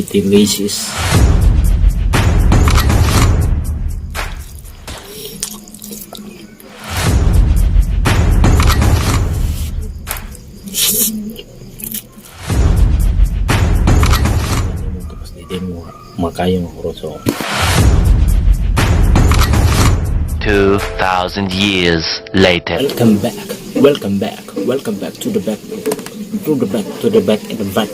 delicious. Tapos din mo makayong roso. 2,000 years later. Welcome back to the back and the back.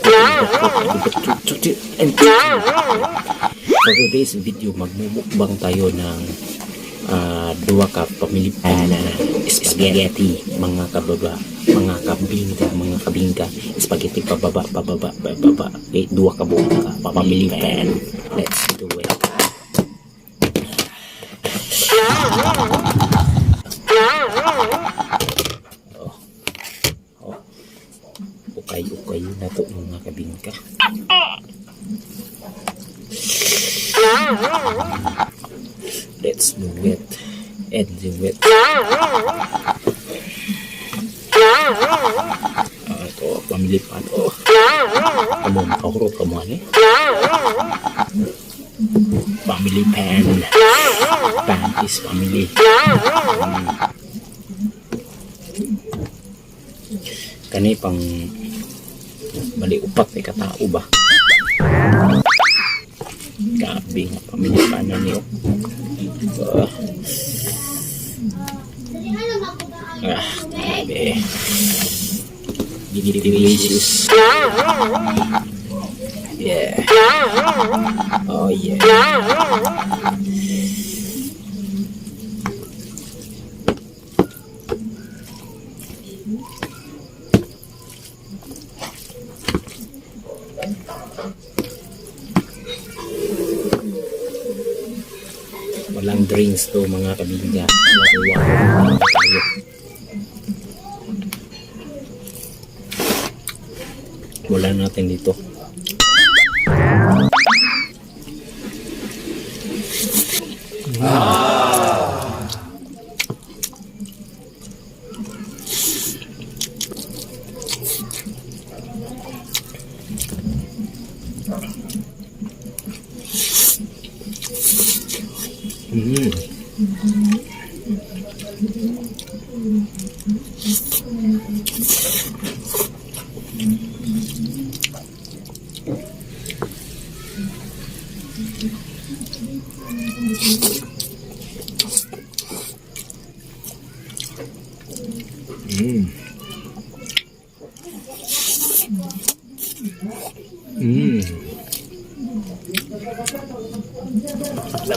For today's video, magmumukbang tayo ng dua ka pamilipan na spaghetti, mga kabingka, spaghetti pababa, okay, dua ka buong ka pamilipan. Let's do it. Ukay na to mga kabingka. Let's do it and do it. Ito, pamili pa ito. Kamu, makahurot ka mo, family pan. Pan is family. Kani pang bali upat ay katao ba? Gabi nga pamili pan na niyo. Grabe. Delicious. Yeah. Oh yeah. Walang drinks to mga kabingka. Water tayo. Wala natin dito.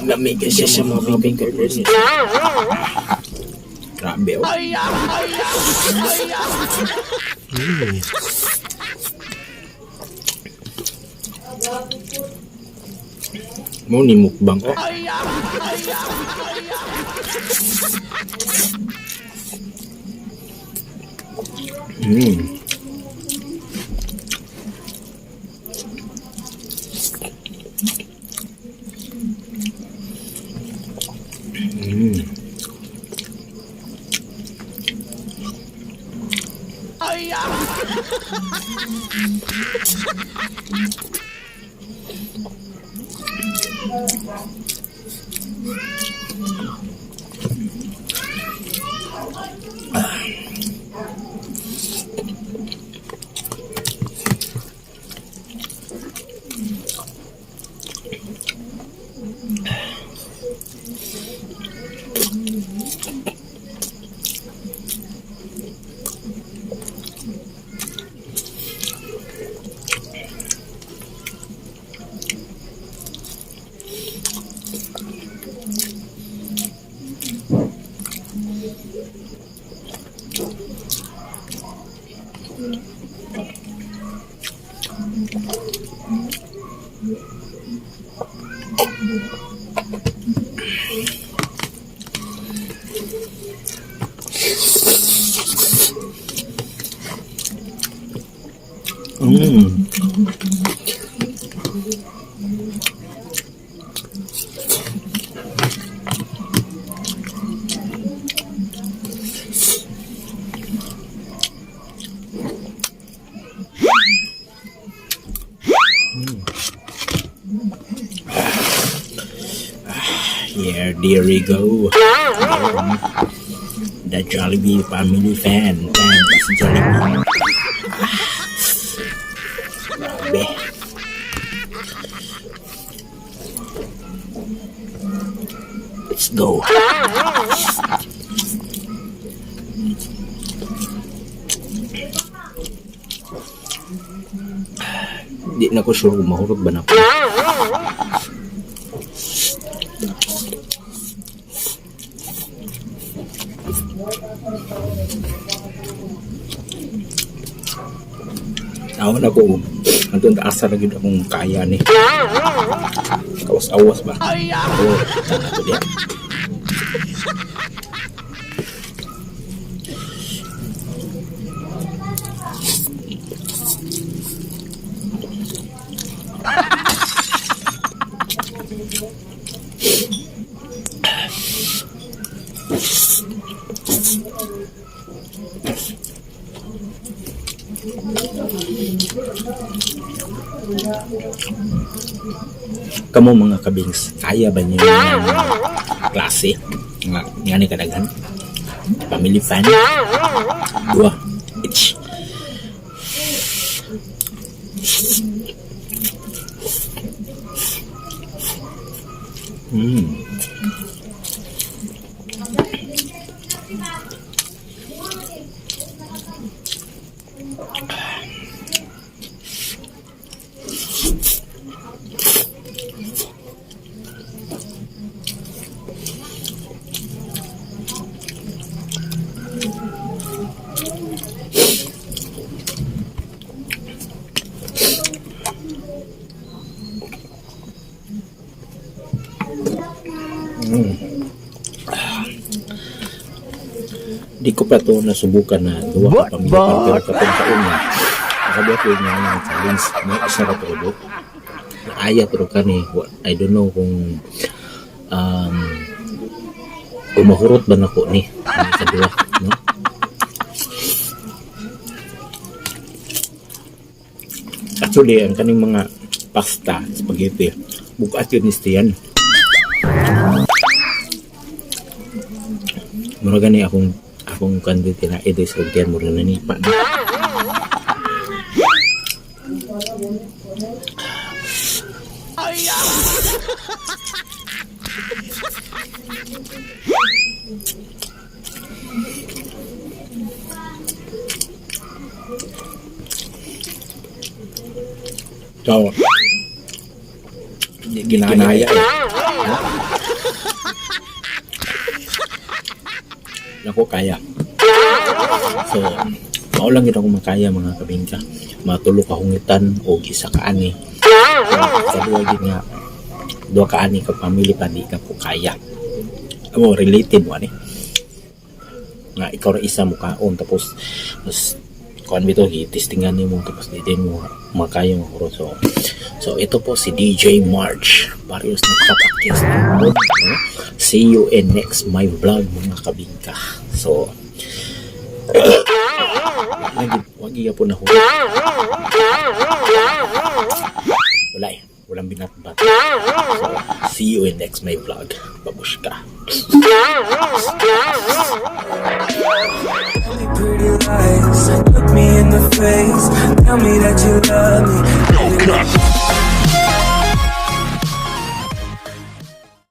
Lamig siya sa mga fingers niya. Grabe oh. Mau ni mukbang oh. Here, there we go. The Jollibee family fan. Thanks, Jollibee. Grabe. Let's go. Di na ko sure kung mahurot ba na ako. Awan ako. Antong asa lagi akong kaya ni. Kawas-awas ba? Oo. Ito dia. Kamu mga kabings, kaya ba niyo yung klase nga ni kadaghan? Family fan? Dua each. Di ko pa to nasubukan na duwa ka pamilya pero kapag taon na nakabuhat ko yung mga challenge may isa ka todo naaya pero kani I don't know kung mahurot ba na ko ni sa duwa no? Actually ang kaning mga pasta spaghetti bukas yun nistiyan mura gani akong kanditi na ito sa tiyan mo rin nanipa na. So, ginaya ako kaya. So, maulang kita kung makaya mga kabingka. Matulog kahungitan o isa ka ani. So, sa duwa din nga, duwa ka ani ka pamilya pa di ka ko kaya. Amo, related mo ani. Nga, ikaw na isa mo kaon tapos kuan bito, testingan mo tapos di din mo makaya mo huro. So, ito po si DJ March. Varios na kapakis na mo. See you in next my vlog mga kabingka. So, wag iya po na huli. Walang binatbat. So, see you in next my vlog. Babushka. Pretty lies, look me in the face, tell me that you love me.